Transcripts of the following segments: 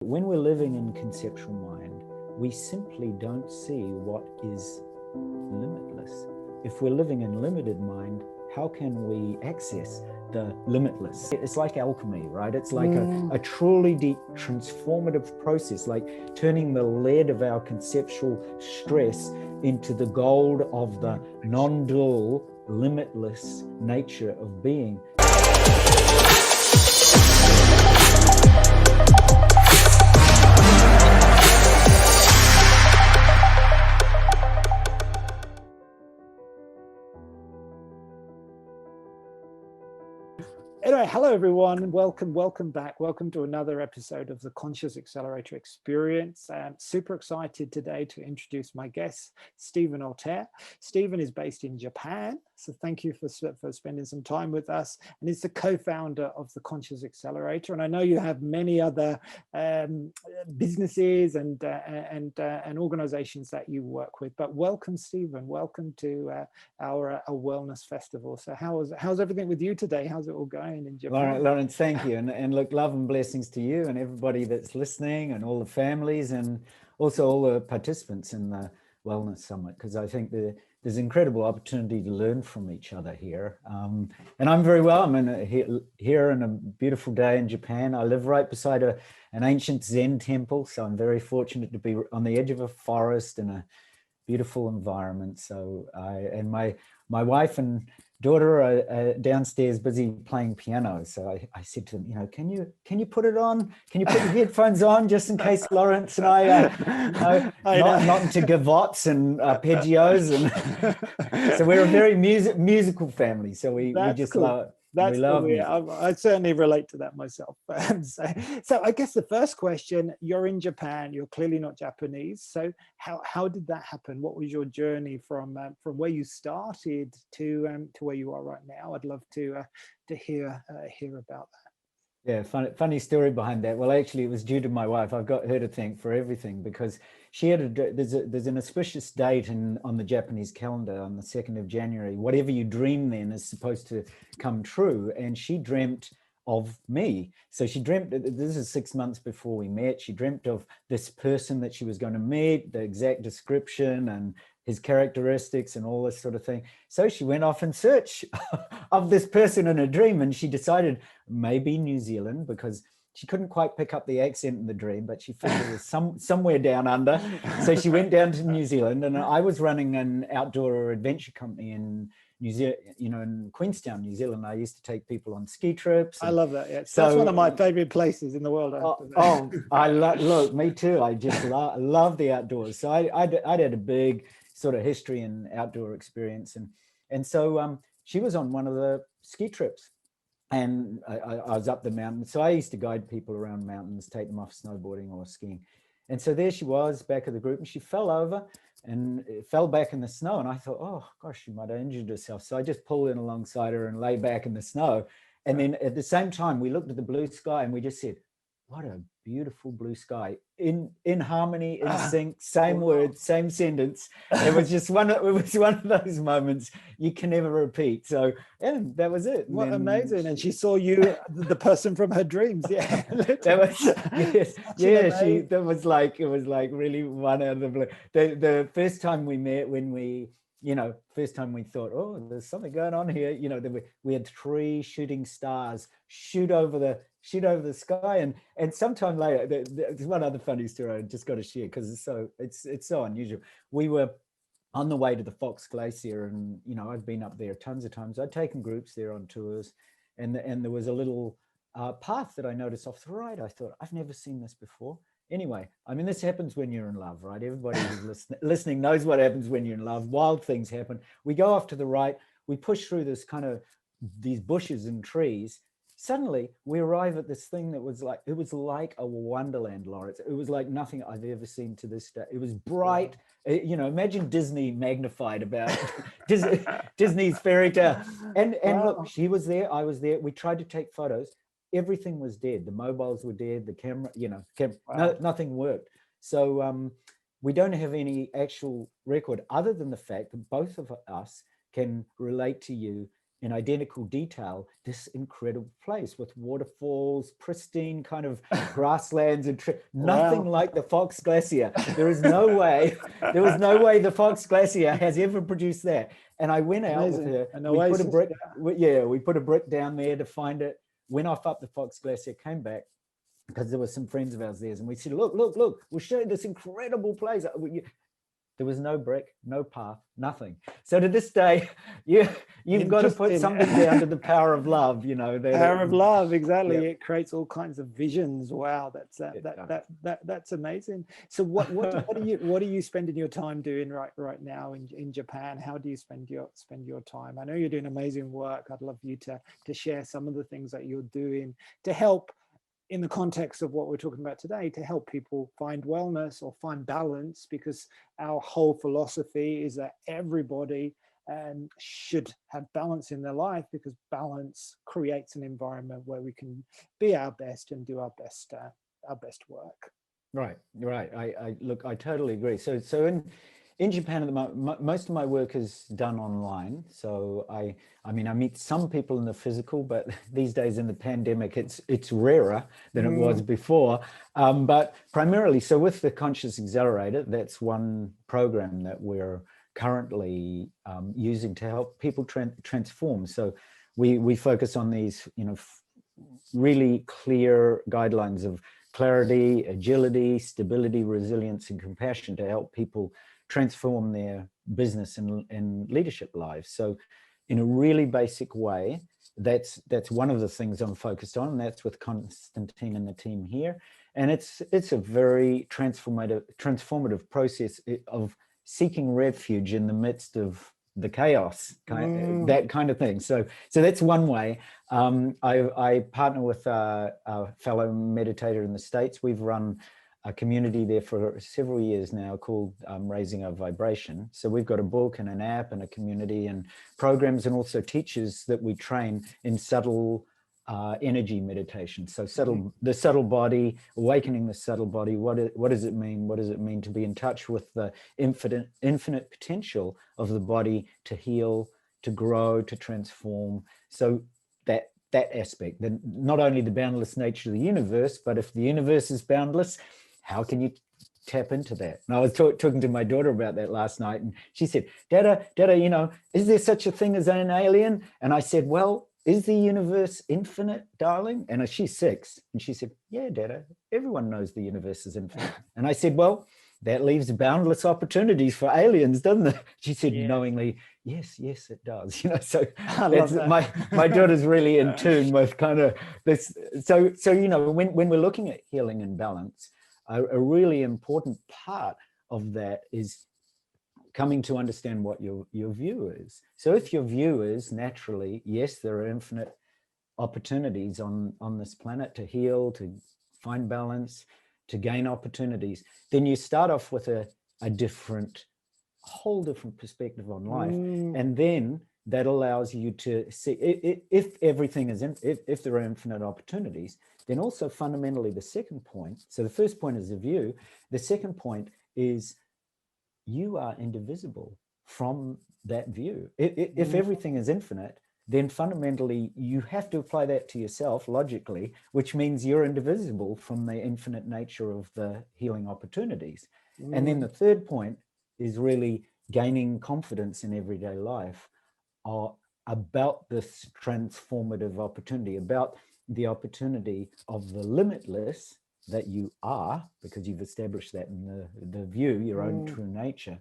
When we're living in conceptual mind, we simply don't see what is limitless. If we're living in limited mind, how can we access the limitless? It's like alchemy, right? It's like a truly deep transformative process, like turning the lead of our conceptual stress into the gold of the non-dual, limitless nature of being. Anyway, hello everyone, welcome back. Welcome to another episode of the Conscious Accelerator experience. I'm super excited today to introduce my guest, Stephen Altair. Stephen is based in Japan, so thank you for spending some time with us. And he's the co-founder of the Conscious Accelerator. And I know you have many other businesses and organizations that you work with. But welcome, Stephen. Welcome to our Wellness Festival. So how's everything with you today? How's it all going in Japan? Lawrence, thank you. And look, love and blessings to you and everybody that's listening and all the families and also all the participants in the Wellness Summit, because I think there's incredible opportunity to learn from each other here. And I'm very well. I'm here on a beautiful day in Japan. I live right beside an ancient Zen temple, so I'm very fortunate to be on the edge of a forest in a beautiful environment. So my wife and daughter are downstairs busy playing piano. So I said to them, can you put it on? Can you put your headphones on just in case Lawrence and I not into gavottes and arpeggios, and so we're a very musical family. So we just cool. love. That's I certainly relate to that myself. So I guess the first question, you're in Japan, you're clearly not Japanese. So how did that happen? What was your journey from where you started to where you are right now? I'd love to hear about that. Yeah, funny story behind that. Well, actually, it was due to my wife. I've got her to thank for everything, because she had there's an auspicious date on the Japanese calendar on the 2nd of January. Whatever you dream then is supposed to come true. And she dreamt of me. So she dreamt, this is 6 months before we met, she dreamt of this person that she was going to meet, the exact description and his characteristics and all this sort of thing. So she went off in search of this person in a dream, and she decided maybe New Zealand, because she couldn't quite pick up the accent in the dream, but she figured it was somewhere down under. So she went down to New Zealand, and I was running an outdoor adventure company in New Zealand, in Queenstown, New Zealand. I used to take people on ski trips. I love that. Yeah, so that's one of my favorite places in the world. Look, me too. I just love the outdoors. So I'd had a big sort of history and outdoor experience, and so she was on one of the ski trips, and I was up the mountain. So I used to guide people around mountains, take them off snowboarding or skiing, and so there she was back of the group, and she fell over and fell back in the snow, and I thought, oh gosh, she might have injured herself. So I just pulled in alongside her and lay back in the snow, and then at the same time we looked at the blue sky and we just said, what a beautiful blue sky, in harmony, in sync, same word, same sentence. It was just one of those moments you can never repeat. So yeah, that was it. What amazing! And she saw you, the person from her dreams. Yeah, that was like, it was like really one out of the blue. The first time we met, first time we thought, oh, there's something going on here. We had 3 shooting stars shoot over the sky, and sometime later, there's one other funny story I just got to share, because it's so unusual. We were on the way to the Fox Glacier, and I've been up there tons of times. I'd taken groups there on tours, and there was a little path that I noticed off the right. I thought, I've never seen this before. Anyway, this happens when you're in love, right? Everybody who's listening knows what happens when you're in love. Wild things happen. We go off to the right, we push through these bushes and trees. Suddenly we arrive at this thing that was like a wonderland, Lawrence. It was like nothing I've ever seen to this day. It was bright. Imagine Disney magnified about Disney's fairy tale. And look, she was there, I was there. We tried to take photos. Everything was dead. The mobiles were dead. The camera, nothing worked. So we don't have any actual record other than the fact that both of us can relate to you in identical detail this incredible place with waterfalls, pristine kind of grasslands, and nothing Wow. like the Fox Glacier. There is no way, there was no way the Fox Glacier has ever produced that. And I went out with Amazing. her. An We put a oasis, brick, yeah. we put a brick down there to find it. Went off up the Fox Glacier, came back because there were some friends of ours there, and we said, "Look, look, look! We'll show you this incredible place." There was no brick, no path, nothing. So to this day, you've got to put something down to the power of love, you know. Power of love, exactly. Yeah. It creates all kinds of visions. Wow, that's amazing. So what are you spending your time doing right now in Japan? How do you spend your time? I know you're doing amazing work. I'd love you to share some of the things that you're doing to help, in the context of what we're talking about today, to help people find wellness or find balance, because our whole philosophy is that everybody should have balance in their life, because balance creates an environment where we can be our best and do our best work. Right. I totally agree. So in Japan at the moment, most of my work is done online. So I mean, I meet some people in the physical, but these days in the pandemic, it's rarer than it was before. But primarily, so with the Conscious Accelerator, that's one program that we're currently using to help people transform. So we focus on these, you know, really clear guidelines of clarity, agility, stability, resilience, and compassion to help people transform their business and leadership lives. So in a really basic way, that's one of the things I'm focused on. And that's with Constantine and the team here. And it's a very transformative process of seeking refuge in the midst of the chaos, that kind of thing. So that's one way. I partner with a fellow meditator in the States. We've run a community there for several years now called Raising Our Vibration. So we've got a book and an app and a community and programs, and also teachers that we train in subtle energy meditation. So the subtle body, awakening the subtle body. What does it mean? What does it mean to be in touch with the infinite potential of the body to heal, to grow, to transform? So that aspect, not only the boundless nature of the universe, but if the universe is boundless, how can you tap into that? And I was talking to my daughter about that last night, and she said, Dada, you know, is there such a thing as an alien? And I said, well, is the universe infinite, darling? And she's 6. And she said, yeah, Dada, everyone knows the universe is infinite. And I said, well, that leaves boundless opportunities for aliens, doesn't it? She said, knowingly, yes, it does. You know, so that's, my daughter's really in tune with kind of this. So you know, when we're looking at healing and balance, a really important part of that is coming to understand what your view is. So if your view is naturally, yes, there are infinite opportunities on this planet to heal, to find balance, to gain opportunities, then you start off with a whole different perspective on life. And then that allows you to see if everything is, if there are infinite opportunities, then also fundamentally the second point. So the first point is the view. The second point is you are indivisible from that view. If everything is infinite, then fundamentally you have to apply that to yourself logically, which means you're indivisible from the infinite nature of the healing opportunities. And then the third point is really gaining confidence in everyday life about this transformative opportunity, about the opportunity of the limitless that you are, because you've established that in the view, your own true nature,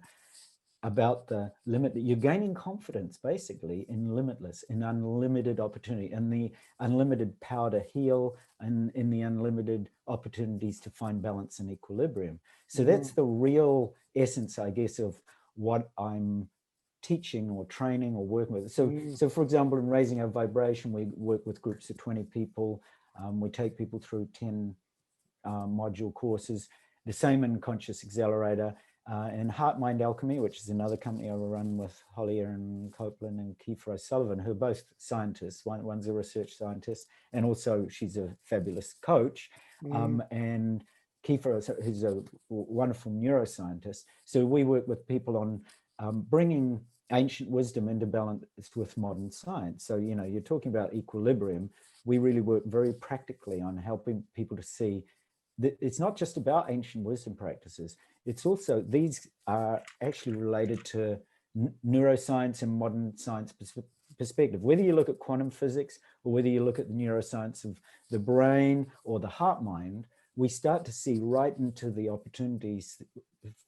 about the limit that you're gaining confidence basically in limitless, in unlimited opportunity, and the unlimited power to heal, and in the unlimited opportunities to find balance and equilibrium. So that's the real essence, I guess, of what I'm teaching or training or working with. So for example, in Raising Our Vibration, we work with groups of 20 people. We take people through 10 module courses. The same in Conscious Accelerator. And Heart Mind Alchemy, which is another company I run with Holly Erin Copeland and Kiefer O'Sullivan, who are both scientists. One's a research scientist, and also she's a fabulous coach. And Kiefer, who's a wonderful neuroscientist. So we work with people on bringing ancient wisdom into balance with modern science. So, you're talking about equilibrium. We really work very practically on helping people to see that it's not just about ancient wisdom practices. It's also, these are actually related to neuroscience and modern science perspective. Whether you look at quantum physics or whether you look at the neuroscience of the brain or the heart mind, we start to see right into the opportunities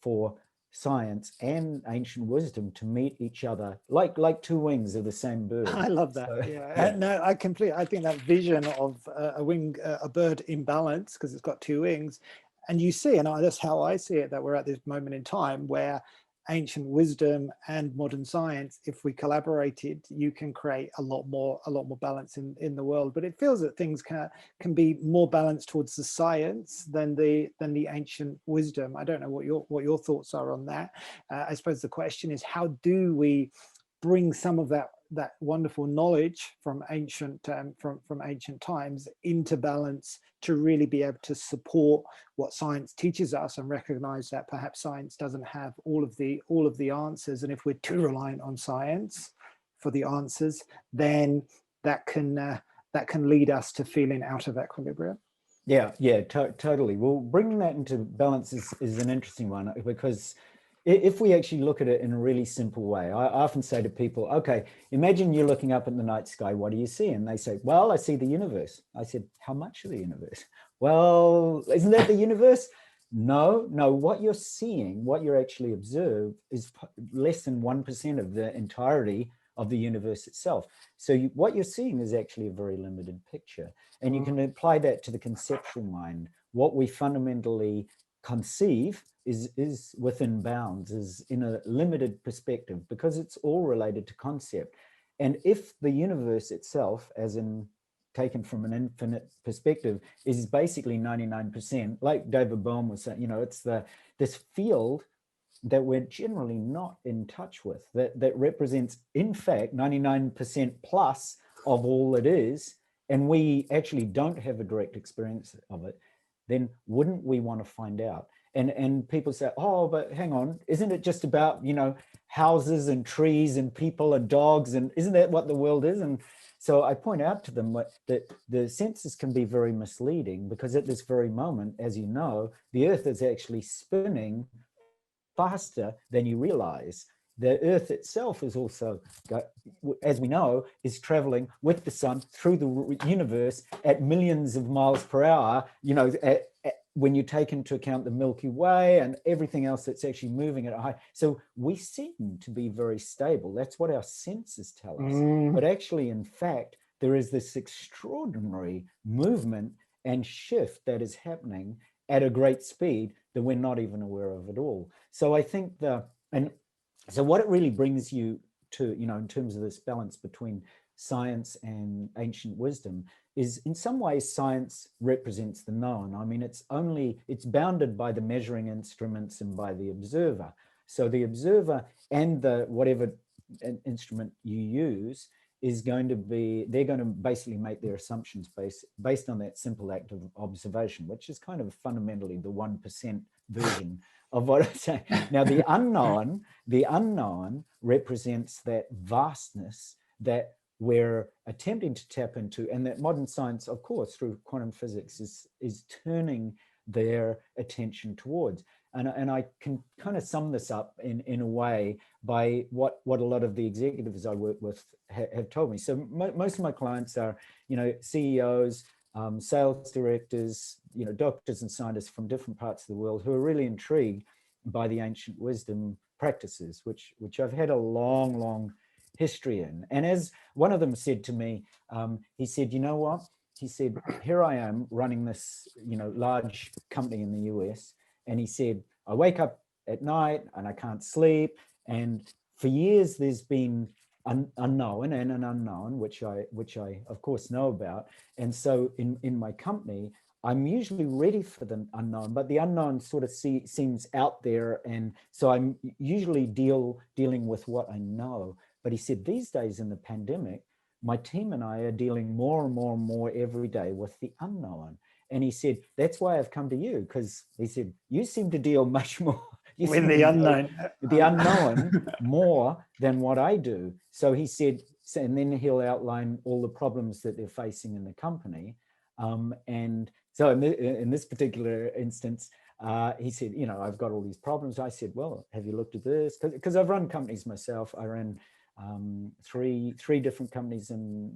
for science and ancient wisdom to meet each other like two wings of the same bird. I love that. So, yeah. No, I think that vision of a bird in balance, because it's got two wings, and you see, and that's how I see it, that we're at this moment in time where ancient wisdom and modern science, if we collaborated, you can create a lot more balance in the world. But it feels that things can be more balanced towards the science than the ancient wisdom. I don't know what your thoughts are on that. I suppose the question is, how do we bring some of that wonderful knowledge from ancient times into balance to really be able to support what science teaches us, and recognize that perhaps science doesn't have all of the answers, and if we're too reliant on science for the answers, then that can lead us to feeling out of equilibrium. Yeah, totally. Well, bringing that into balance is an interesting one, because if we actually look at it in a really simple way, I often say to people, okay, imagine you're looking up at the night sky, what do you see? And they say, well, I see the universe. I said, how much of the universe? Well, isn't that the universe? No, what you're seeing, what you're actually observe is less than 1% of the entirety of the universe itself. So what you're seeing is actually a very limited picture. And you can apply that to the conceptual mind. What we fundamentally conceive is within bounds, is in a limited perspective, because it's all related to concept. And if the universe itself, as in taken from an infinite perspective, is basically 99%, like David Bohm was saying, it's this field that we're generally not in touch with, that represents, in fact, 99% plus of all it is, and we actually don't have a direct experience of it, then wouldn't we want to find out? And people say, oh, but hang on, isn't it just about, houses and trees and people and dogs, and isn't that what the world is? And so I point out to them that the senses can be very misleading, because at this very moment, as you know, the Earth is actually spinning faster than you realize. The Earth itself is also, as we know, is traveling with the sun through the universe at millions of miles per hour, when you take into account the Milky Way and everything else that's actually moving at a high. So we seem to be very stable. That's what our senses tell us. But actually, in fact, there is this extraordinary movement and shift that is happening at a great speed that we're not even aware of at all. So I think so what it really brings you to, in terms of this balance between science and ancient wisdom, is in some ways science represents the known. I mean, it's bounded by the measuring instruments and by the observer. So the observer and the whatever instrument you use is going to be, they're going to basically make their assumptions based on that simple act of observation, which is kind of fundamentally the 1% version of what I say. Now, the unknown represents that vastness that we're attempting to tap into, and that modern science, of course, through quantum physics, is turning their attention towards. And I can kind of sum this up in a way by what a lot of the executives I work with have told me. So most of my clients are, CEOs, sales directors, doctors and scientists from different parts of the world who are really intrigued by the ancient wisdom practices, which I've had a long history in. And as one of them said to me, he said, you know what? He said, here I am running this, large company in the US. And he said, I wake up at night and I can't sleep. And for years, there's been unknown and an unknown, which I of course know about. And so in my company, I'm usually ready for the unknown, but the unknown sort of seems out there. And so I'm usually dealing with what I know. But he said, these days in the pandemic, my team and I are dealing more and more every day with the unknown. And he said, that's why I've come to you, because he said, you seem to deal much more, with the unknown, the unknown more than what I do. So he said, and then he'll outline all the problems that they're facing in the company. And so in this particular instance, he said, you know, I've got all these problems. I said, well, have you looked at this? Because I've run companies myself. I ran three different companies in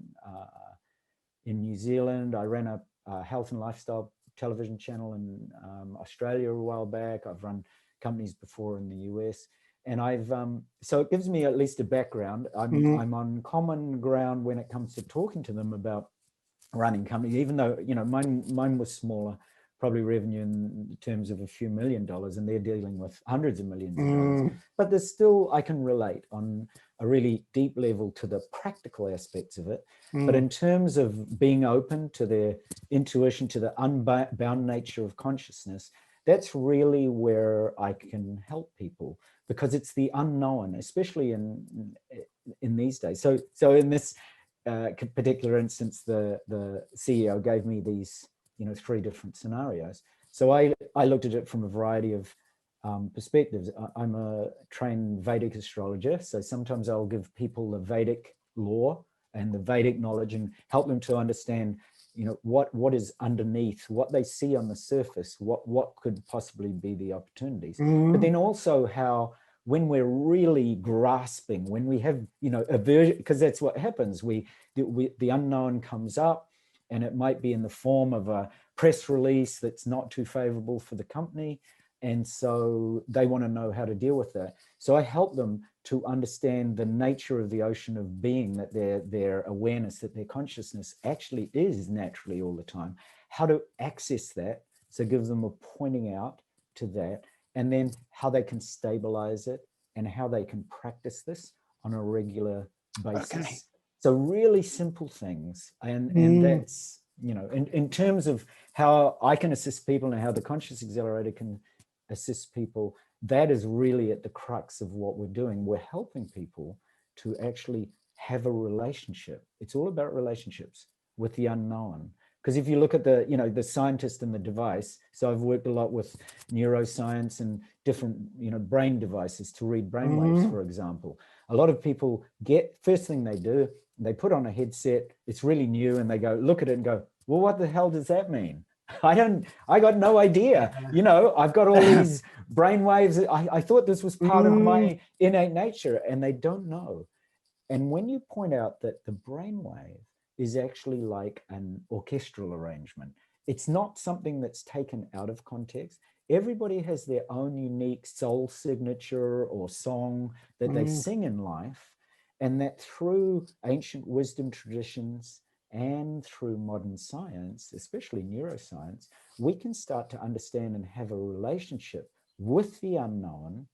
New Zealand. I ran a health and lifestyle television channel in Australia a while back. I've run companies before in the US. And I've, so it gives me at least a background. I'm on common ground when it comes to talking to them about running companies, even though, you know, mine was smaller, probably revenue in terms of a few $1 million, and they're dealing with hundreds of millions of dollars. But there's still, I can relate on a really deep level to the practical aspects of it. But in terms of being open to their intuition, to the unbound nature of consciousness, that's really where I can help people, because it's the unknown, especially in these days. So in this particular instance, the CEO gave me these, you know, 3 different scenarios. So I looked at it from a variety of perspectives. I'm a trained Vedic astrologer, so sometimes I'll give people the Vedic lore and the Vedic knowledge and help them to understand, you know, what is underneath, what they see on the surface, what could possibly be the opportunities. But then also how, when we're really grasping, when we have, you know, aversion, because that's what happens. The unknown comes up, and it might be in the form of a press release that's not too favorable for the company. And so they want to know how to deal with that. So I help them to understand the nature of the ocean of being, that their awareness, that their consciousness actually is naturally all the time, how to access that. So it gives them a pointing out to that, and then how they can stabilize it and how they can practice this on a regular basis. Okay. So really simple things. And that's, you know, in terms of how I can assist people and how the Conscious Accelerator can assist people, that is really at the crux of what we're doing. We're helping people to actually have a relationship. It's all about relationships with the unknown. Because if you look at the, you know, the scientist and the device, so I've worked a lot with neuroscience and different, you know, brain devices to read brain waves, for example. A lot of people first thing they do, they put on a headset, it's really new, and they go, look at it and go, well, what the hell does that mean? I got no idea. You know, I've got all these brain waves. I thought this was part of my innate nature, and they don't know. And when you point out that the brainwave is actually like an orchestral arrangement, it's not something that's taken out of context. Everybody has their own unique soul signature or song that they sing in life, and that through ancient wisdom traditions and through modern science, especially neuroscience, we can start to understand and have a relationship with the unknown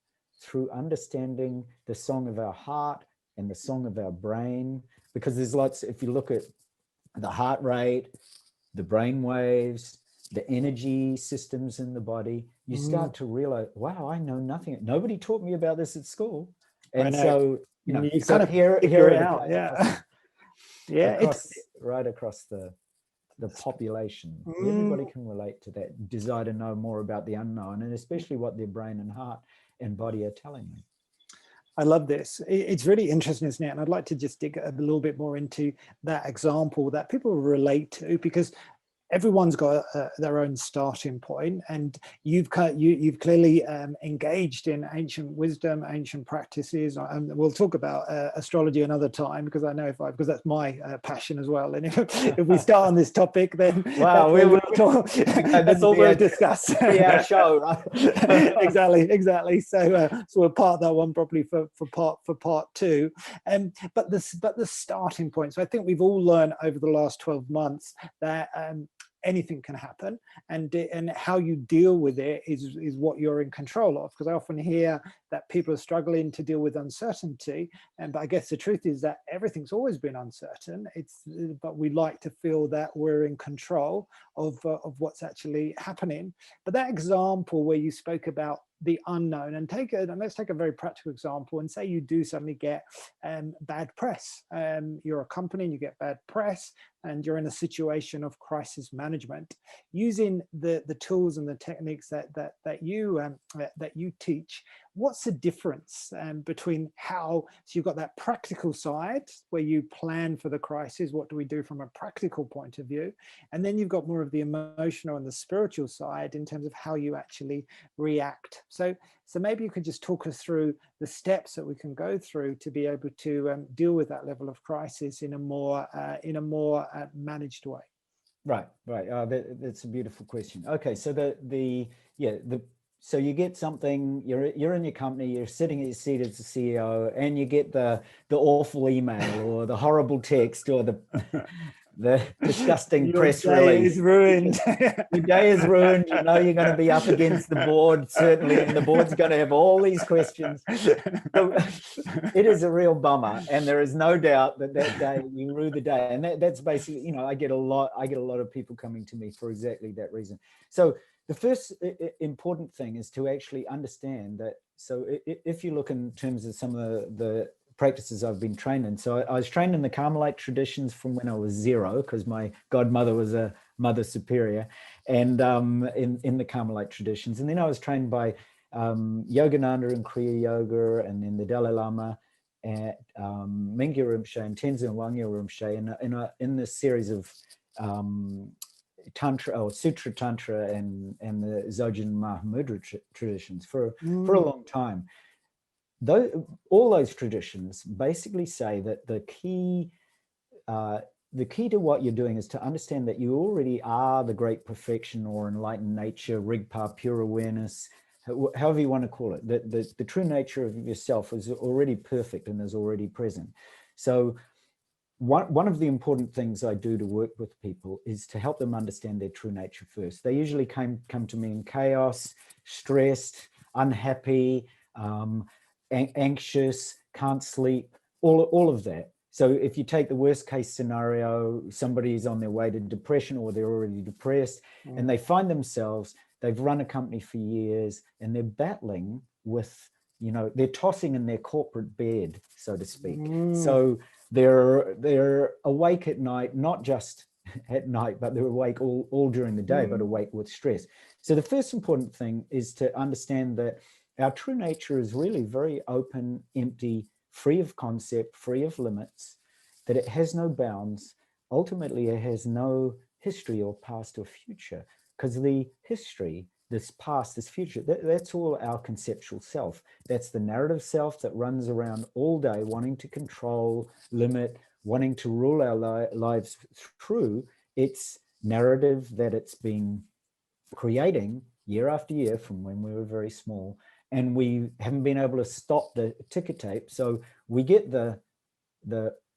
through understanding the song of our heart and the song of our brain. Because there's lots, if you look at the heart rate, the brain waves, the energy systems in the body, you start to realize, wow, I know nothing. Nobody taught me about this at school. And so, you know, you so kind of here it out. Yeah. Yeah. Right across the population. Everybody can relate to that desire to know more about the unknown, and especially what their brain and heart and body are telling them. I love this. It's really interesting, isn't it? And I'd like to just dig a little bit more into that example that people relate to, because everyone's got their own starting point, and you've clearly engaged in ancient wisdom, ancient practices. And we'll talk about astrology another time, because I know because that's my passion as well. And if we start on this topic, then wow, we'll discuss. Yeah, show, right? exactly. So we'll part that one properly for part 2. But the starting point. So I think we've all learned over the last 12 months that anything can happen, and how you deal with it is what you're in control of. Because I often hear that people are struggling to deal with uncertainty, but I guess the truth is that everything's always been uncertain. But we like to feel that we're in control of what's actually happening. But that example where you spoke about the unknown. And let's take a very practical example, and say you do suddenly get bad press. You're a company and you get bad press, and you're in a situation of crisis management. Using the tools and the techniques that you teach, what's the difference between so you've got that practical side where you plan for the crisis, what do we do from a practical point of view, and then you've got more of the emotional and the spiritual side in terms of how you actually react. So maybe you could just talk us through the steps that we can go through to be able to deal with that level of crisis in a more managed way. Right. That's a beautiful question. Okay, so so you get something. You're in your company. You're sitting in your seat as the CEO, and you get the awful email or the horrible text or the disgusting press release. Is ruined. Your day is ruined. You know you're going to be up against the board, certainly, and the board's going to have all these questions. So it is a real bummer, and there is no doubt that day you rue the day. And that's basically, I get a lot of people coming to me for exactly that reason. So the first important thing is to actually understand that. So if you look in terms of some of the practices I've been trained in. So I was trained in the Carmelite traditions from when I was 0, because my godmother was a mother superior, and in the Carmelite traditions. And then I was trained by Yogananda and Kriya Yoga, and then the Dalai Lama, at Mingyur Rinpoche and Tenzin Wangyal Rinpoche in this series of Tantra or Sutra Tantra and the Dzogchen Mahamudra traditions for a long time. All those traditions basically say that the key to what you're doing is to understand that you already are the great perfection or enlightened nature, Rigpa, pure awareness, however you want to call it. The true nature of yourself is already perfect and is already present. So one of the important things I do to work with people is to help them understand their true nature first. They usually come to me in chaos, stressed, unhappy, anxious, can't sleep, all of that. So if you take the worst case scenario, somebody's on their way to depression or they're already depressed, and they find themselves, they've run a company for years and they're battling with, they're tossing in their corporate bed, so to speak. So they're awake at night, not just at night, but they're awake all during the day, but awake with stress. So the first important thing is to understand that our true nature is really very open, empty, free of concept, free of limits, that it has no bounds. Ultimately, it has no history or past or future, because the history, this past, this future, that's all our conceptual self. That's the narrative self that runs around all day wanting to control, limit, wanting to rule our lives through its narrative that it's been creating year after year from when we were very small. And we haven't been able to stop the ticker tape. So we get the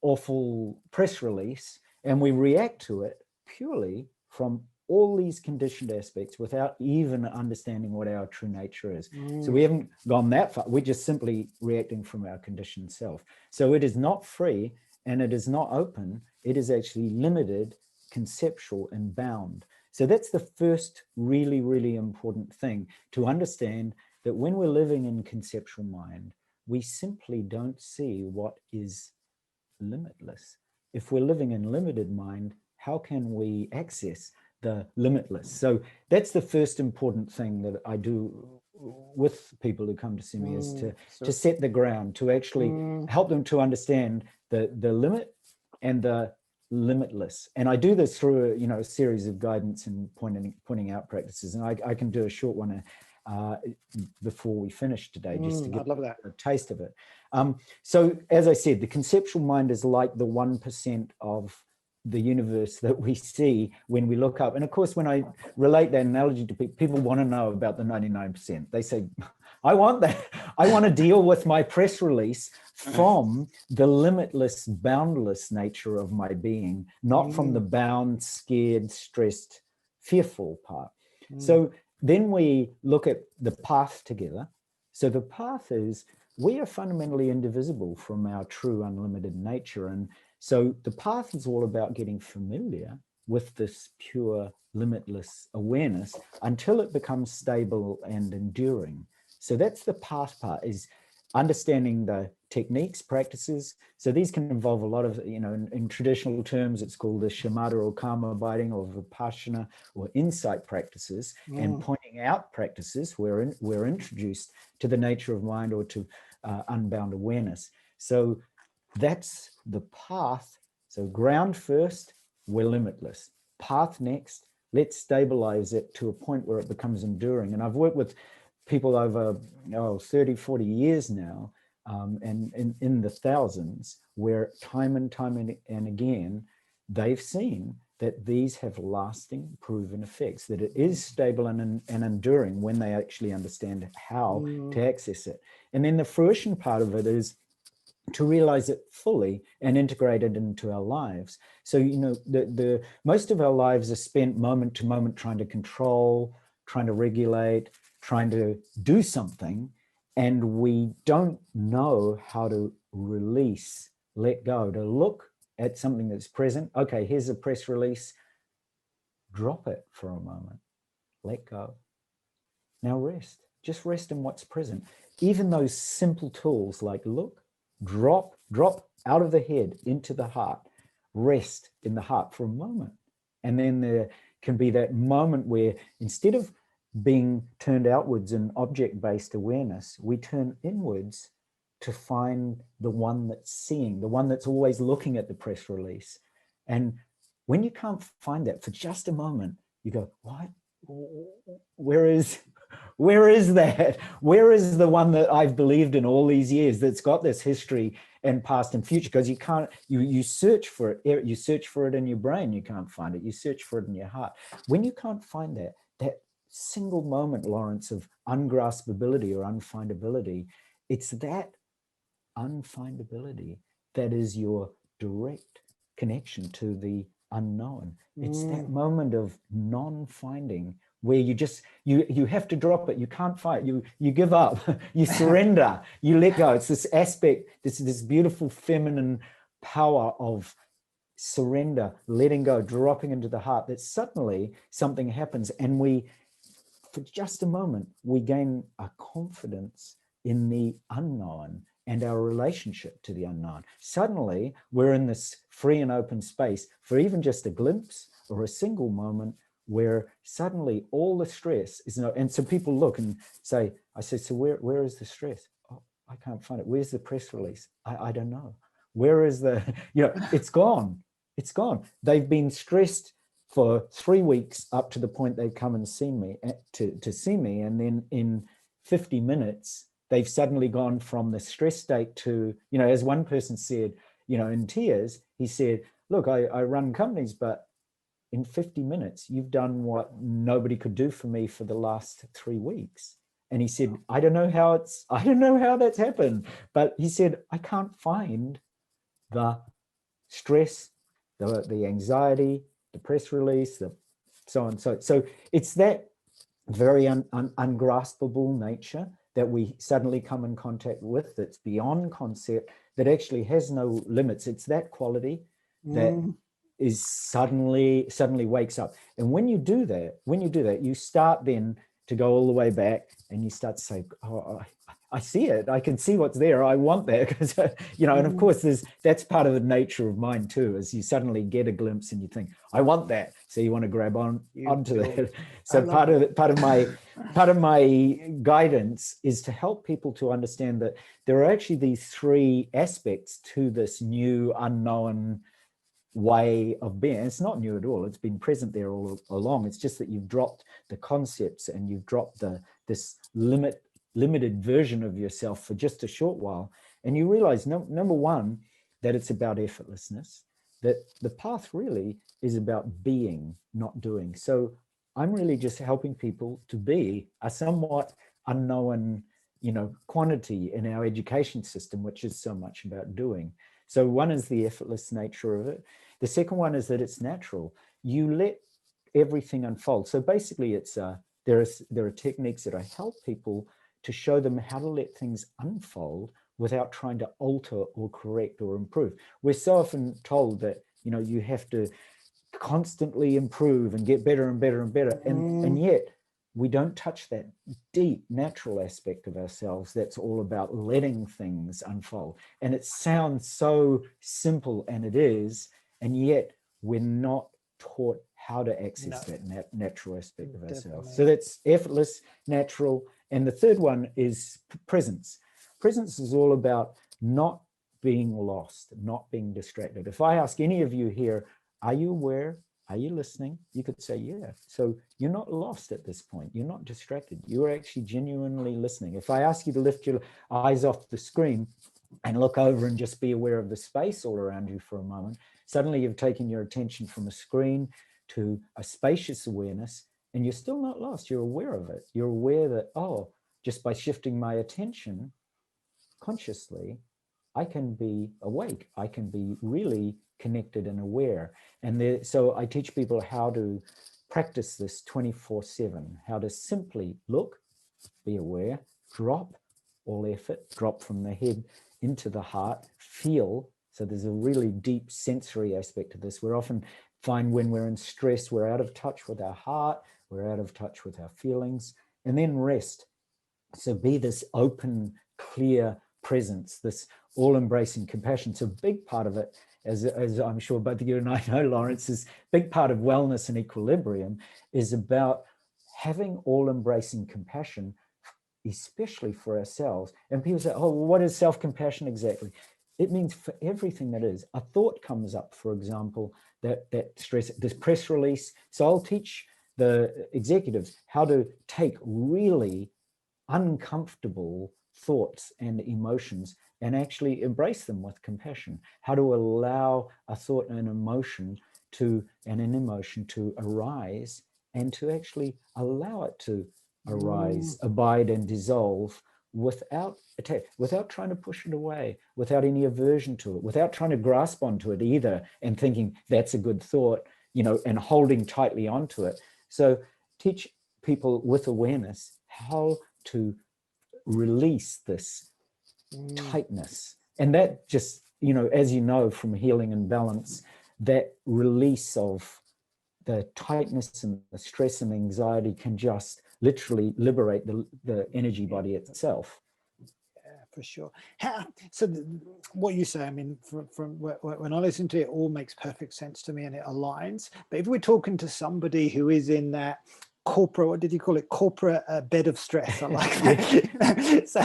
awful press release and we react to it purely from all these conditioned aspects without even understanding what our true nature is. So we haven't gone that far. We're just simply reacting from our conditioned self. So it is not free and it is not open. It is actually limited, conceptual, and bound. So that's the first really, really important thing, to understand that when we're living in conceptual mind, we simply don't see what is limitless. If we're living in limited mind, how can we access the limitless? So that's the first important thing that I do with people who come to see me, is to set the ground, to actually help them to understand the limit and the limitless. And I do this through a series of guidance and pointing out practices. And I can do a short one before we finish today, just to get a taste of it. So as I said, the conceptual mind is like the 1% of the universe that we see when we look up. And of course, when I relate that analogy to people, people want to know about the 99%. They say, I want that. I want to deal with my press release from the limitless, boundless nature of my being, not from the bound, scared, stressed, fearful part. So then we look at the path together. So the path is, we are fundamentally indivisible from our true unlimited nature. And so the path is all about getting familiar with this pure, limitless awareness until it becomes stable and enduring. So that's the path part, is understanding the techniques, practices. So these can involve a lot of, in traditional terms, it's called the shamatha or karma abiding or vipassana or insight practices, and pointing out practices where we're introduced to the nature of mind or to unbound awareness. So that's the path. So ground first, we're limitless. Path next, let's stabilize it to a point where it becomes enduring. And I've worked with people over 30, 40 years now, and in the thousands, where time and again, they've seen that these have lasting proven effects, that it is stable and enduring when they actually understand how to access it. And then the fruition part of it is to realize it fully and integrate it into our lives. So, the most of our lives are spent moment to moment trying to control, trying to regulate, trying to do something, and we don't know how to release, let go, to look at something that's present. Okay, here's a press release. Drop it for a moment. Let go. Now rest. Just rest in what's present. Even those simple tools like look, drop out of the head into the heart. Rest in the heart for a moment. And then there can be that moment where instead of being turned outwards in object-based awareness, we turn inwards to find the one that's seeing, the one that's always looking at the press release. And when you can't find that for just a moment, you go, what? Where is that? Where is the one that I've believed in all these years, that's got this history and past and future? Because you can't, you search for it. You search for it in your brain, you can't find it. You search for it in your heart. When you can't find that single moment, Lawrence, of ungraspability or unfindability, it's that unfindability that is your direct connection to the unknown. It's that moment of non-finding where you just, you have to drop it. You can't fight. You give up. You surrender. You let go. It's this aspect, this beautiful feminine power of surrender, letting go, dropping into the heart, that suddenly something happens, and we, for just a moment, we gain a confidence in the unknown and our relationship to the unknown. Suddenly, we're in this free and open space for even just a glimpse or a single moment where suddenly all the stress is no. And so people look and say, I say, so where is the stress? Oh, I can't find it. Where's the press release? I don't know. Where is the, it's gone. It's gone. They've been stressed for 3 weeks up to the point they come and see me to see me. And then in 50 minutes, they've suddenly gone from the stress state to, as one person said, in tears, he said, look, I run companies, but in 50 minutes, you've done what nobody could do for me for the last 3 weeks. And he said, I don't know how that's happened, but he said, I can't find the stress, the anxiety, the press release, the so on. So it's that very ungraspable nature that we suddenly come in contact with, that's beyond concept, that actually has no limits. It's that quality that is suddenly wakes up. And when you do that, you start then to go all the way back, and you start to say, oh, I see it. I can see what's there. I want that, because and of course that's part of the nature of mind too, is you suddenly get a glimpse and you think, I want that. So you want to grab onto that. So part of my guidance is to help people to understand that there are actually these three aspects to this new unknown way of being. It's not new at all. It's been present there all along. It's just that you've dropped the concepts and you've dropped this limited version of yourself for just a short while. And you realize, number one, that it's about effortlessness, that the path really is about being, not doing. So I'm really just helping people to be a somewhat unknown, quantity in our education system, which is so much about doing. So one is the effortless nature of it. The second one is that it's natural. You let everything unfold. So basically it's there are techniques that I help people to show them how to let things unfold without trying to alter or correct or improve. We're so often told that, you have to constantly improve and get better and better and better. And yet we don't touch that deep natural aspect of ourselves that's all about letting things unfold. And it sounds so simple, and it is, and yet we're not taught how to access that natural aspect of ourselves. So that's effortless, natural. And the third one is presence. Presence is all about not being lost, not being distracted. If I ask any of you here, are you aware? Are you listening? You could say, yeah. So you're not lost at this point. You're not distracted. You're actually genuinely listening. If I ask you to lift your eyes off the screen and look over and just be aware of the space all around you for a moment, suddenly you've taken your attention from a screen to a spacious awareness, and you're still not lost. You're aware of it. You're aware that, oh, just by shifting my attention consciously, I can be awake. I can be really connected and aware. And so I teach people how to practice this 24/7, how to simply look, be aware, drop all effort, drop from the head into the heart, feel. So there's a really deep sensory aspect to this. We're often find when we're in stress, we're out of touch with our heart, we're out of touch with our feelings, and then rest. So be this open, clear presence, this all-embracing compassion. So a big part of it, as I'm sure both you and I know, Lawrence, is a big part of wellness and equilibrium is about having all-embracing compassion, especially for ourselves. And people say, oh, well, what is self-compassion exactly? It means for everything that is. A thought comes up, for example, that stress, this press release. So I'll teach the executives how to take really uncomfortable thoughts and emotions and actually embrace them with compassion. How to allow a thought and an emotion to arise, and to actually allow it to arise, abide, and dissolve without attack, without trying to push it away, without any aversion to it, without trying to grasp onto it either and thinking that's a good thought, and holding tightly onto it. So teach people with awareness how to release this tightness. And that just, as you know from healing and balance, that release of the tightness and the stress and anxiety can just literally liberate the energy body itself. For sure. What you say, I mean, from when I listen to it, all makes perfect sense to me and it aligns. But if we're talking to somebody who is in that corporate, what did you call it? Corporate bed of stress. I like that. So,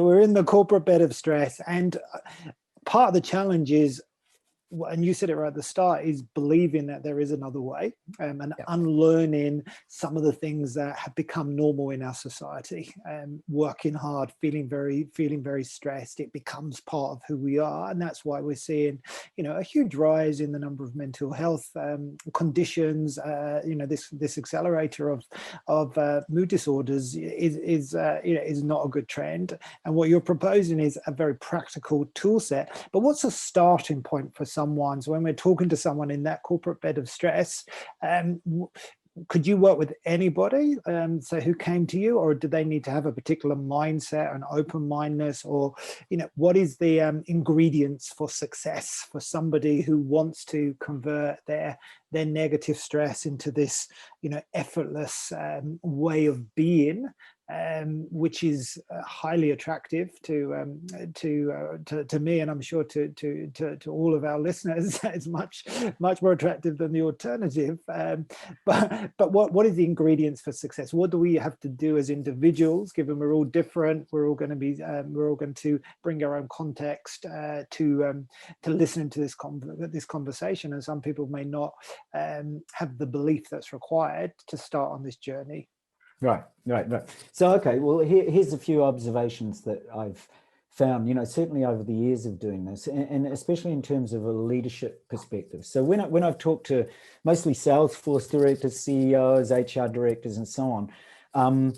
we're in the corporate bed of stress. And part of the challenge is, and you said it right at the start, is believing that there is another way, and unlearning some of the things that have become normal in our society. Working hard, feeling very stressed, it becomes part of who we are, and that's why we're seeing, a huge rise in the number of mental health conditions. This accelerator of mood disorders is not a good trend. And what you're proposing is a very practical tool set. But what's a starting point for someone? So when we're talking to someone in that corporate bed of stress, could you work with anybody, so who came to you, or do they need to have a particular mindset, an open-mindedness, or what is the ingredients for success for somebody who wants to convert their negative stress into this effortless way of being, which is highly attractive to me, and I'm sure to all of our listeners. It's much more attractive than the alternative. But what is the ingredients for success? What do we have to do as individuals, given we're all different? We're all going to bring our own context to listening to this conversation, and some people may not have the belief that's required to start on this journey. Right. So, okay, well, here's a few observations that I've found, certainly over the years of doing this, and especially in terms of a leadership perspective. So when I've talked to mostly Salesforce directors, CEOs, HR directors, and so on,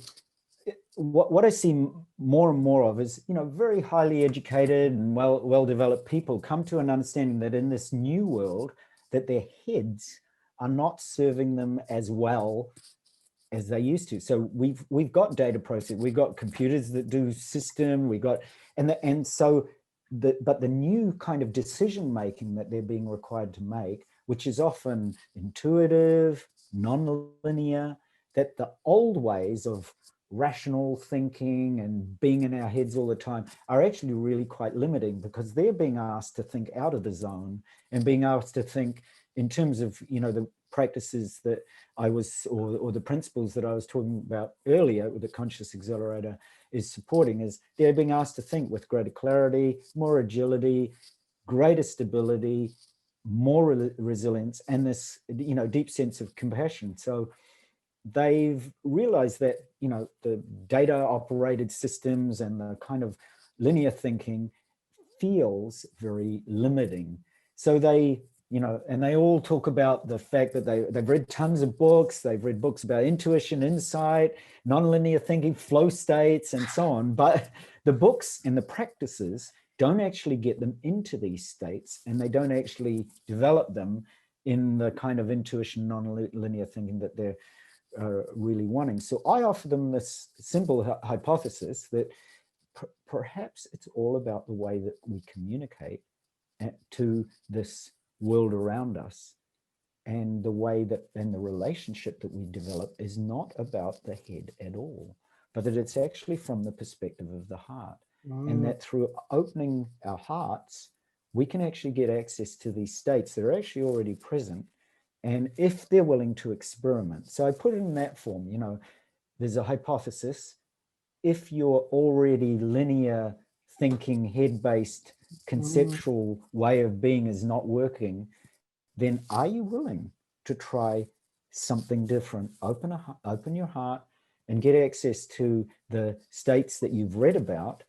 what I see more and more of is, very highly educated and well-developed people come to an understanding that in this new world, that their heads are not serving them as well as they used to. So we've got data processing, we've got computers that do system, but the new kind of decision making that they're being required to make, which is often intuitive, non-linear, that the old ways of rational thinking and being in our heads all the time are actually really quite limiting, because they're being asked to think out of the zone and being asked to think in terms of, the practices that I was, or the principles that I was talking about earlier with the Conscious Accelerator is supporting, is they're being asked to think with greater clarity, more agility, greater stability, more resilience, and this, deep sense of compassion. So they've realized that, the data operated systems and the kind of linear thinking feels very limiting. So they, and they all talk about the fact that they've read tons of books. They've read books about intuition, insight, nonlinear thinking, flow states, and so on. But the books and the practices don't actually get them into these states, and they don't actually develop them in the kind of intuition, nonlinear thinking that they're really wanting. So I offer them this simple hypothesis that perhaps it's all about the way that we communicate to this world around us, and the way that, and the relationship that we develop is not about the head at all, but that it's actually from the perspective of the heart. And that through opening our hearts, we can actually get access to these states that are actually already present, and if they're willing to experiment. So I put it in that form, there's a hypothesis. If you're already linear thinking, head-based, conceptual way of being is not working, then are you willing to try something different? Open your heart and get access to the states that you've read about,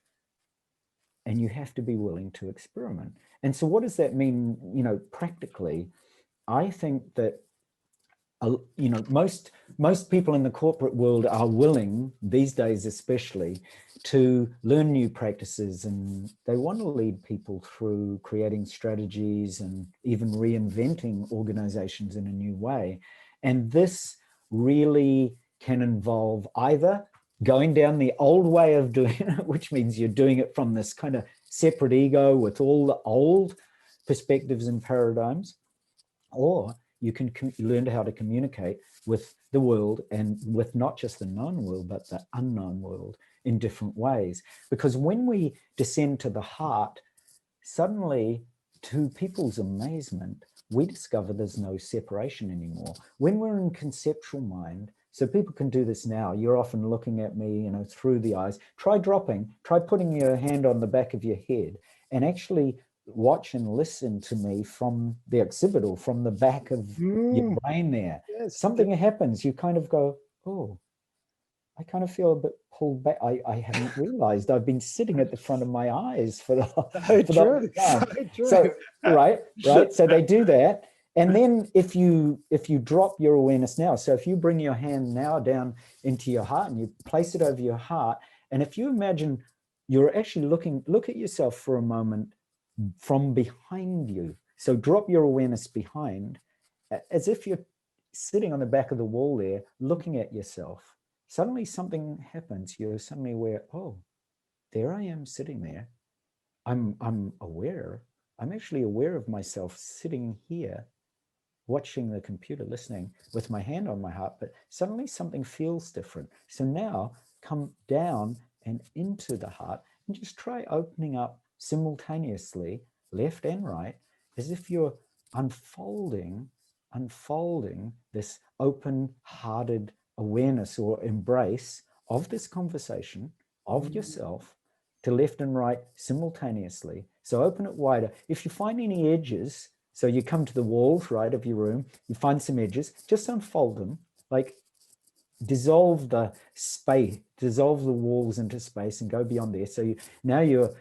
and you have to be willing to experiment. And so what does that mean, practically? I think that most people in the corporate world are willing, these days especially, to learn new practices, and they want to lead people through creating strategies and even reinventing organizations in a new way. And this really can involve either going down the old way of doing it, which means you're doing it from this kind of separate ego with all the old perspectives and paradigms, or you can learn how to communicate with the world, and with not just the known world, but the unknown world in different ways. Because when we descend to the heart, suddenly, to people's amazement, we discover there's no separation anymore. When we're in conceptual mind, so people can do this now, you're often looking at me, through the eyes. Try putting your hand on the back of your head and actually watch and listen to me from the occipital, from the back of your brain there. Yes. Something happens, you kind of go, oh, I kind of feel a bit pulled back. I haven't realized I've been sitting at the front of my eyes for the whole time. So, right. So they do that. And then if you drop your awareness now, so if you bring your hand now down into your heart and you place it over your heart, and if you imagine you're actually look at yourself for a moment from behind you. So drop your awareness behind, as if you're sitting on the back of the wall there, looking at yourself. Suddenly something happens. You're suddenly aware, oh, there I am sitting there. I'm aware. I'm actually aware of myself sitting here, watching the computer, listening with my hand on my heart, but suddenly something feels different. So now come down and into the heart and just try opening up simultaneously, left and right, as if you're unfolding this open-hearted awareness or embrace of this conversation, of yourself, to left and right simultaneously. So open it wider. If you find any edges, so you come to the walls, right, of your room, you find some edges, just unfold them, like dissolve the space, dissolve the walls into space and go beyond there. So now you're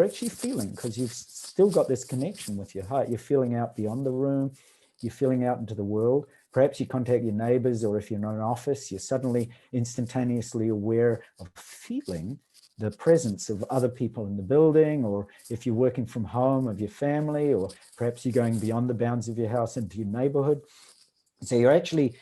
actually feeling, because you've still got this connection with your heart. You're feeling out beyond the room, you're feeling out into the world. Perhaps you contact your neighbors, or if you're in an office, you're suddenly instantaneously aware of feeling the presence of other people in the building, or if you're working from home, of your family, or perhaps you're going beyond the bounds of your house into your neighborhood. So you're actually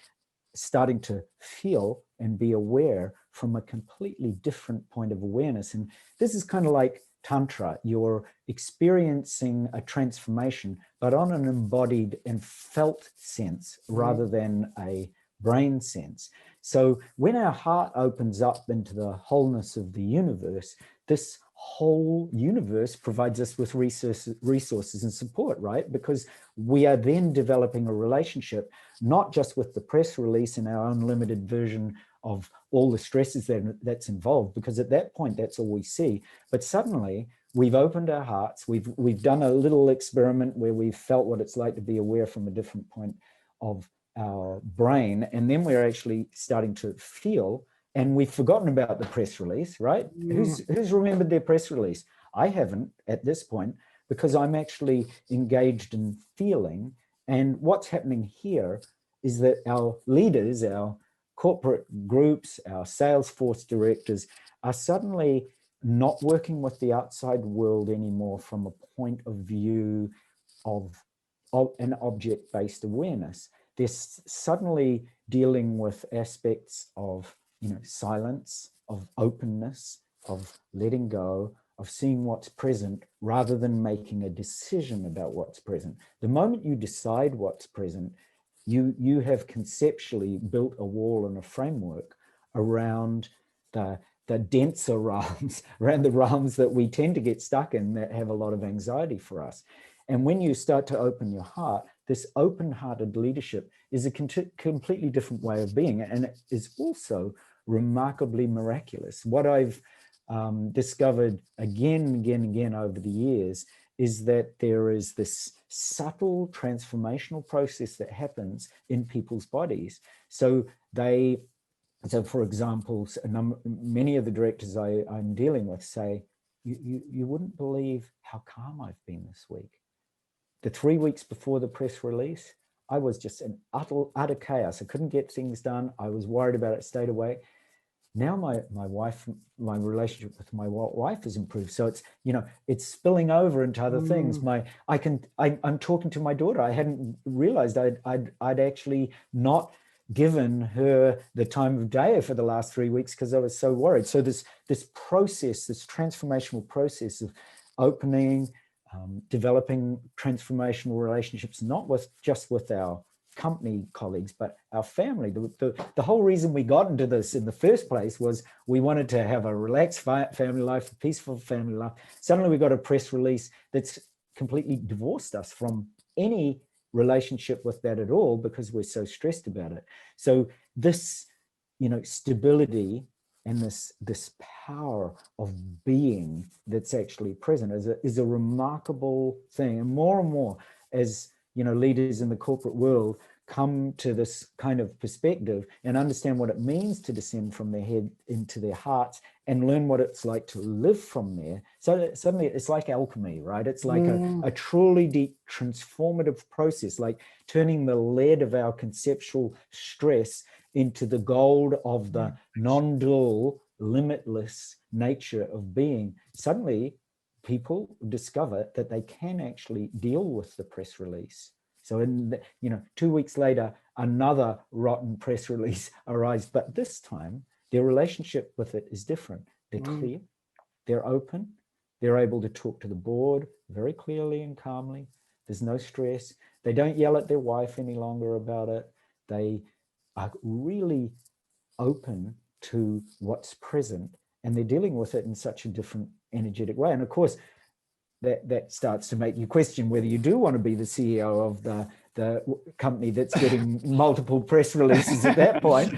starting to feel and be aware from a completely different point of awareness. And this is kind of like Tantra. You're experiencing a transformation, but on an embodied and felt sense rather than a brain sense. So when our heart opens up into the wholeness of the universe, this whole universe provides us with resources and support, right? Because we are then developing a relationship, not just with the press release and our unlimited version of all the stresses that's involved, because at that point, that's all we see. But suddenly, we've opened our hearts. We've done a little experiment where we've felt what it's like to be aware from a different point of our brain. And then we're actually starting to feel, and we've forgotten about the press release, right? Who's remembered their press release? I haven't at this point, because I'm actually engaged in feeling. And what's happening here is that our leaders, our corporate groups, our sales force directors are suddenly not working with the outside world anymore from a point of view of an object-based awareness. They're suddenly dealing with aspects of, silence, of openness, of letting go, of seeing what's present, rather than making a decision about what's present. The moment you decide what's present, you have conceptually built a wall and a framework around the denser realms, around the realms that we tend to get stuck in, that have a lot of anxiety for us. And when you start to open your heart, this open-hearted leadership is a completely different way of being, and it is also remarkably miraculous. What I've discovered again and again over the years is that there is this subtle transformational process that happens in people's bodies. So for example, many of the directors I'm dealing with say, you wouldn't believe how calm I've been this week. The 3 weeks before the press release, I was just in utter chaos. I couldn't get things done. I was worried about it, stayed away. Now my relationship with my wife has improved. So it's spilling over into other things. I'm talking to my daughter. I hadn't realized I'd actually not given her the time of day for the last 3 weeks because I was so worried. So this process, this transformational process of opening, developing transformational relationships, not just with our company colleagues, but our family. The whole reason we got into this in the first place was we wanted to have a relaxed family life, a peaceful family life. Suddenly we got a press release that's completely divorced us from any relationship with that at all, because we're so stressed about it. So this, stability and this power of being that's actually present is a remarkable thing. And more as leaders in the corporate world come to this kind of perspective and understand what it means to descend from their head into their hearts and learn what it's like to live from there. So suddenly it's like alchemy, right? It's like a truly deep transformative process, like turning the lead of our conceptual stress into the gold of the non-dual, limitless nature of being. Suddenly people discover that they can actually deal with the press release. So 2 weeks later, another rotten press release arrives, but this time their relationship with it is different. They're clear, they're open, they're able to talk to the board very clearly and calmly. There's no stress. They don't yell at their wife any longer about it. They are really open to what's present, and they're dealing with it in such a different energetic way. And of course, that starts to make you question whether you do want to be the CEO of the company that's getting multiple press releases at that point,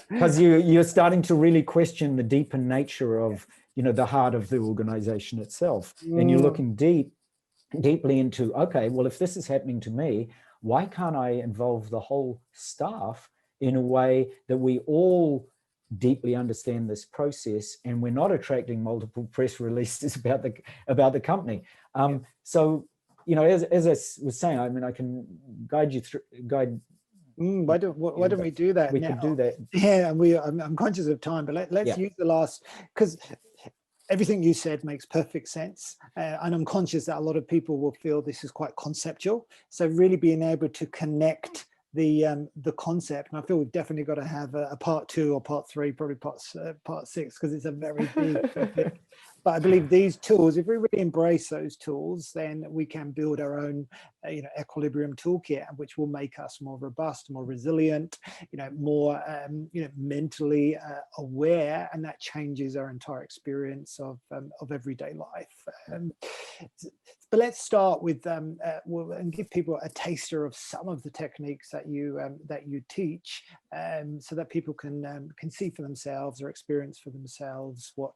because you're starting to really question the deeper nature of the heart of the organization itself. And you're looking deeply into, okay, well, if this is happening to me, why can't I involve the whole staff in a way that we all deeply understand this process, and we're not attracting multiple press releases about the company. So, as I was saying, I mean, I can guide you through. Why don't we do that? We could do that. Yeah, and I'm conscious of time, but let's use the last, because everything you said makes perfect sense, and I'm conscious that a lot of people will feel this is quite conceptual. So really being able to connect the concept, and I feel we've definitely got to have a part 2 or part 3, probably part 6, because it's a very big topic. But I believe these tools, if we really embrace those tools, then we can build our own, equilibrium toolkit, which will make us more robust, more resilient, more, mentally aware, and that changes our entire experience of everyday life. But let's start with and give people a taster of some of the techniques that you teach, so that people can see for themselves or experience for themselves what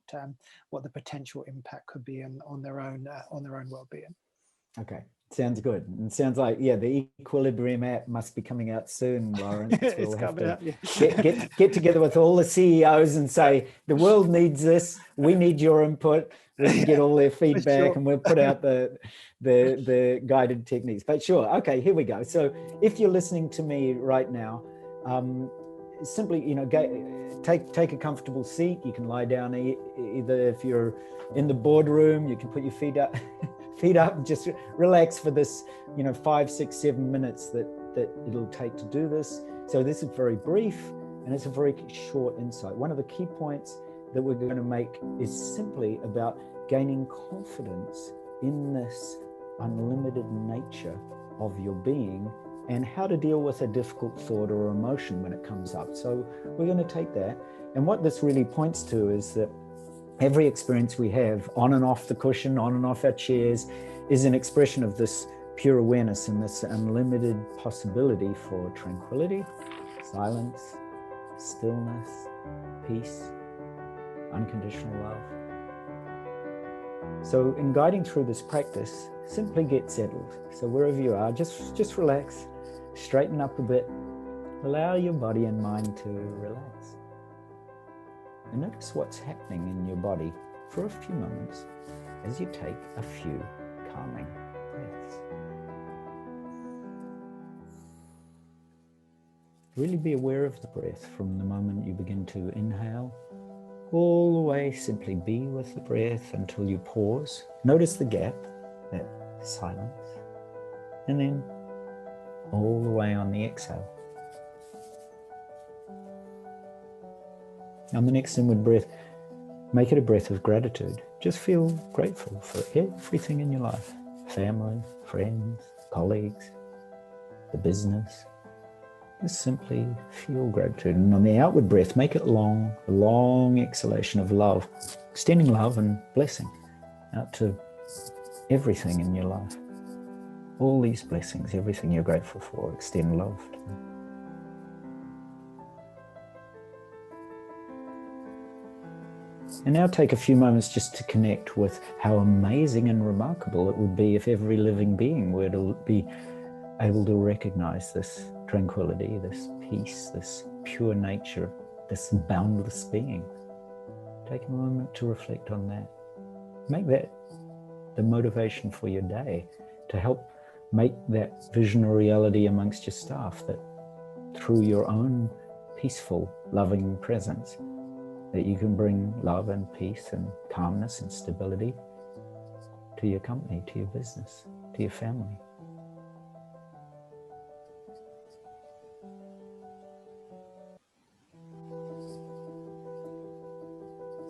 the potential impact could be on their own well-being. Okay, sounds good. And sounds like, the Equilibrium app must be coming out soon, Lawrence. We'll have to get together with all the CEOs and say, the world needs this. We need your input. We can get all their feedback, and we'll put out the guided techniques. But sure, okay, here we go. So if you're listening to me right now, simply, take a comfortable seat. You can lie down either if you're in the boardroom, you can put your feet up, and just relax for this, 5, 6, 7 minutes that it'll take to do this. So this is very brief, and it's a very short insight. One of the key points that we're going to make is simply about gaining confidence in this unlimited nature of your being, and how to deal with a difficult thought or emotion when it comes up. So we're going to take that. And what this really points to is that every experience we have on and off the cushion, on and off our chairs, is an expression of this pure awareness and this unlimited possibility for tranquility, silence, stillness, peace, unconditional love. So in guiding through this practice, simply get settled. So wherever you are, just relax, straighten up a bit, allow your body and mind to relax. And notice what's happening in your body for a few moments as you take a few calming breaths. Really be aware of the breath from the moment you begin to inhale all the way. Simply be with the breath until you pause. Notice the gap, that silence, and then all the way on the exhale. On the next inward breath, make it a breath of gratitude. Just feel grateful for everything in your life. Family, friends, colleagues, the business. Just simply feel gratitude. And on the outward breath, make it a long exhalation of love, extending love and blessing out to everything in your life. All these blessings, everything you're grateful for, extend love to. And now take a few moments just to connect with how amazing and remarkable it would be if every living being were to be able to recognize this tranquility, this peace, this pure nature, this boundless being. Take a moment to reflect on that. Make that the motivation for your day, to help make that vision a reality amongst your staff, that through your own peaceful, loving presence, that you can bring love and peace and calmness and stability to your company, to your business, to your family.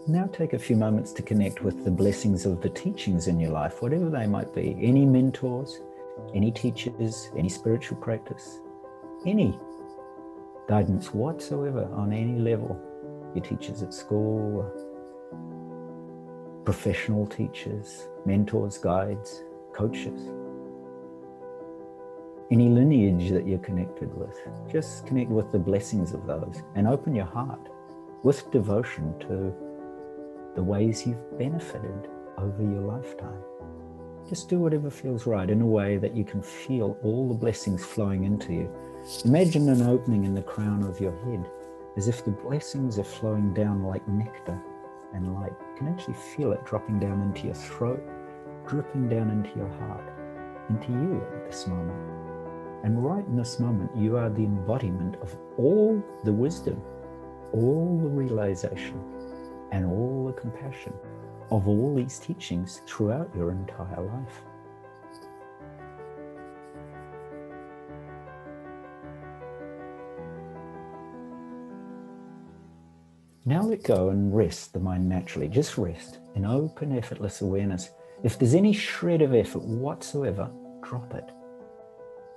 Now take a few moments to connect with the blessings of the teachings in your life, whatever they might be. Any mentors, any teachers, any spiritual practice, any guidance whatsoever on any level. Your teachers at school, professional teachers, mentors, guides, coaches. Any lineage that you're connected with, just connect with the blessings of those and open your heart with devotion to the ways you've benefited over your lifetime. Just do whatever feels right in a way that you can feel all the blessings flowing into you. Imagine an opening in the crown of your head, as if the blessings are flowing down like nectar and light. You can actually feel it dropping down into your throat, dripping down into your heart, into you at this moment. And right in this moment, you are the embodiment of all the wisdom, all the realization, and all the compassion of all these teachings throughout your entire life. Now let go and rest the mind naturally. Just rest in open, effortless awareness. If there's any shred of effort whatsoever, drop it.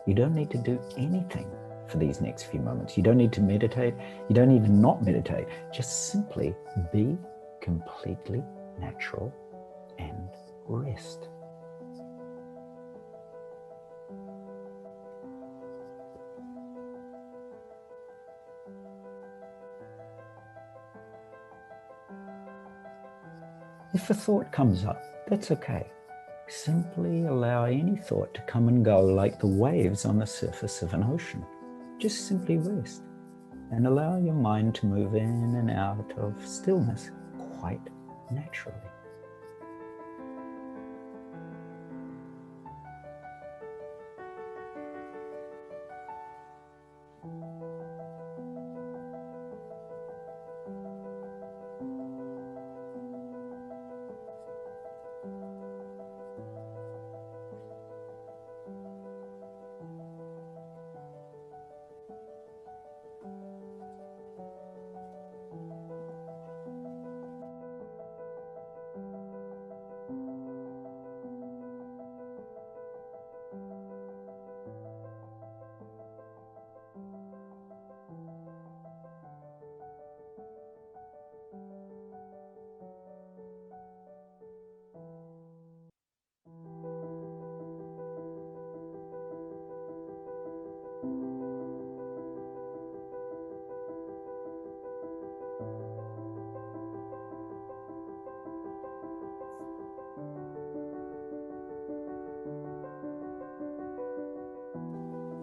You don't need to do anything for these next few moments. You don't need to meditate. You don't even not meditate. Just simply be completely natural and rest. If a thought comes up, that's okay. Simply allow any thought to come and go like the waves on the surface of an ocean. Just simply rest and allow your mind to move in and out of stillness quite naturally.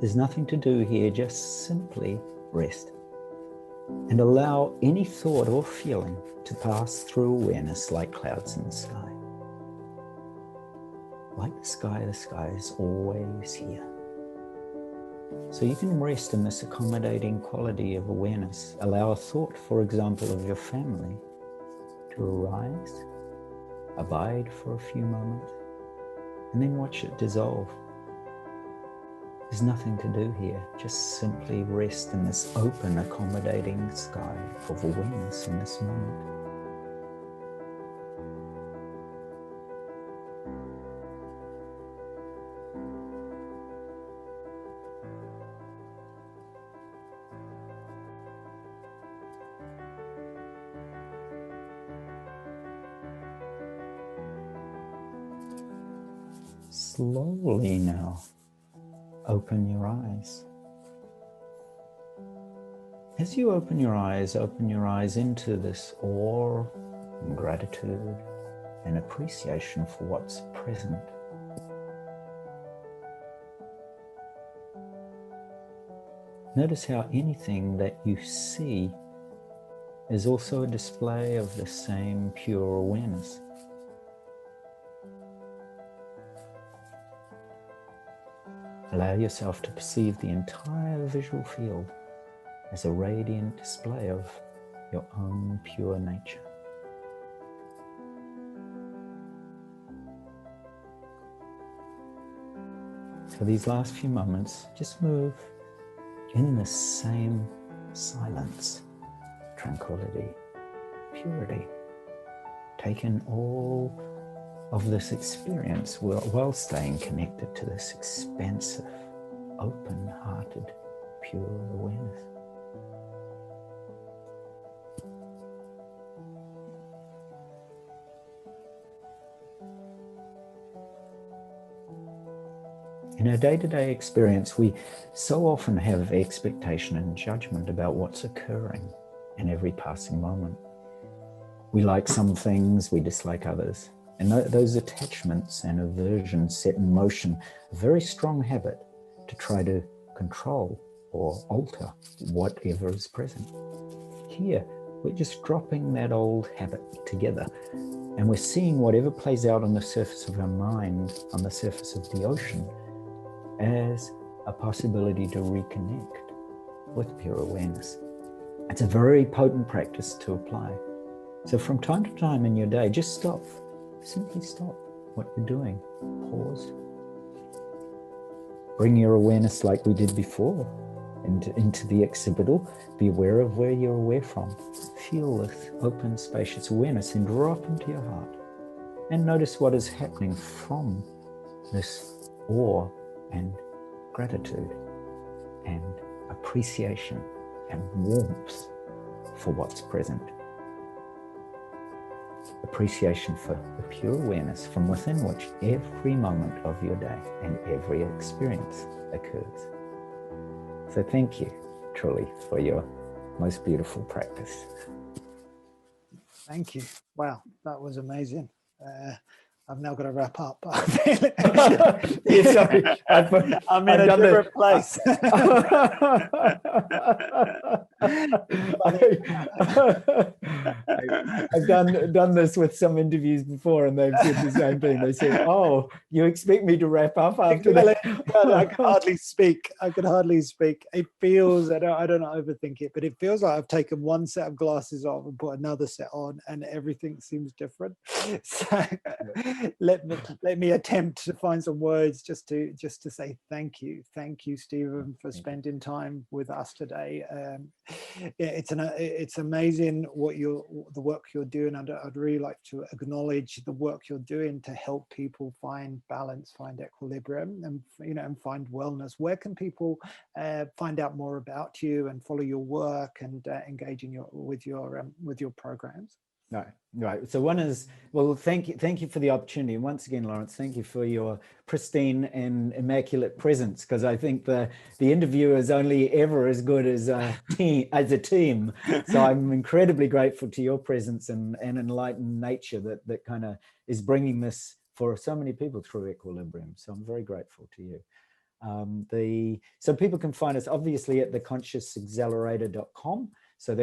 There's nothing to do here, just simply rest and allow any thought or feeling to pass through awareness like clouds in the sky. Like the sky is always here. So you can rest in this accommodating quality of awareness. Allow a thought, for example, of your family to arise, abide for a few moments, and then watch it dissolve. There's nothing to do here, just simply rest in this open, accommodating sky of awareness in this moment. Slowly now, open your eyes. As you open your eyes into this awe and gratitude and appreciation for what's present. Notice how anything that you see is also a display of the same pure awareness. Allow yourself to perceive the entire visual field as a radiant display of your own pure nature. For these last few moments, just move in the same silence, tranquility, purity. Take in all of this experience while staying connected to this expansive, open-hearted, pure awareness. In our day-to-day experience, we so often have expectation and judgment about what's occurring in every passing moment. We like some things, we dislike others. And those attachments and aversions set in motion a very strong habit to try to control or alter whatever is present. Here, we're just dropping that old habit together, and we're seeing whatever plays out on the surface of our mind, on the surface of the ocean, as a possibility to reconnect with pure awareness. It's a very potent practice to apply. So from time to time in your day, just stop. Simply stop what you're doing. Pause. Bring your awareness like we did before into the occipital. Be aware of where you're aware from. feel this open, spacious awareness and drop into your heart and notice what is happening from this awe and gratitude and appreciation and warmth for what's present. Appreciation for the pure awareness from within which every moment of your day and every experience occurs. So thank you truly for your most beautiful practice. Thank you. Wow, that was amazing. I've now got to wrap up. Yeah, sorry. I'm in a different place. I've done this with some interviews before, and they've said the same thing. They said, "Oh, you expect me to wrap up after that?" I can hardly speak. I can hardly speak. It feels, I don't overthink it, but it feels like I've taken one set of glasses off and put another set on, and everything seems different. So let me attempt to find some words just to say thank you, Stephen, for spending time with us today. It's amazing what the work you're doing. I'd really like to acknowledge the work you're doing to help people find balance, find equilibrium, and find wellness. Where can people find out more about you and follow your work and engage with your programs? Right. So one is, well, thank you for the opportunity. And once again, Lawrence, thank you for your pristine and immaculate presence, because I think the interview is only ever as good as a team. So I'm incredibly grateful to your presence and enlightened nature that kind of is bringing this for so many people through equilibrium. So I'm very grateful to you. So people can find us obviously at the consciousaccelerator.com. So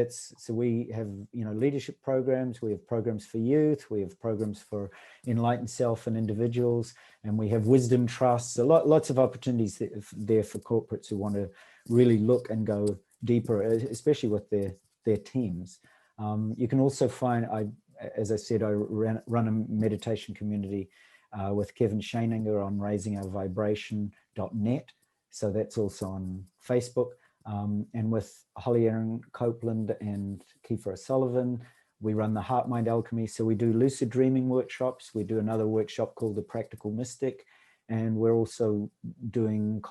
we have, leadership programs, we have programs for youth, we have programs for enlightened self and individuals, and we have wisdom trusts, lots of opportunities there for corporates who want to really look and go deeper, especially with their teams. You can also find, as I said, I run a meditation community with Kevin Shaninger on raisingourvibration.net. So that's also on Facebook. And with Holly Erin Copeland and Kiefer O'Sullivan, we run the Heart Mind Alchemy. So we do lucid dreaming workshops. We do another workshop called The Practical Mystic. And we're also doing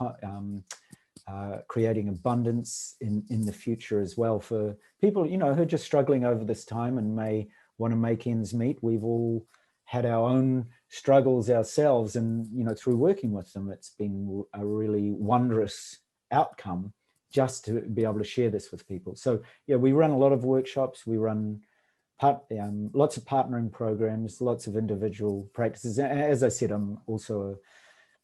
creating abundance in the future as well for people, who are just struggling over this time and may want to make ends meet. We've all had our own struggles ourselves, and, through working with them, it's been a really wondrous outcome just to be able to share this with people. So yeah, we run a lot of workshops. We run lots of partnering programs, lots of individual practices. As I said, I'm also a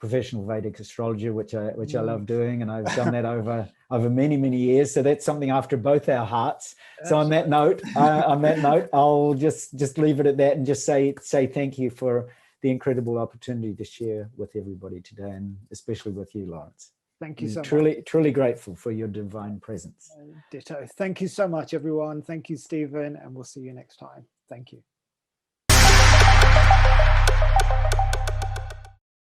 professional Vedic astrologer, which I love doing, and I've done that over many years. So that's something after both our hearts. So on that note, I'll just leave it at that and just say thank you for the incredible opportunity to share with everybody today, and especially with you, Lawrence. Thank you so much. Truly grateful for your divine presence. Ditto. Thank you so much, everyone. Thank you, Stephen, and we'll see you next time. Thank you.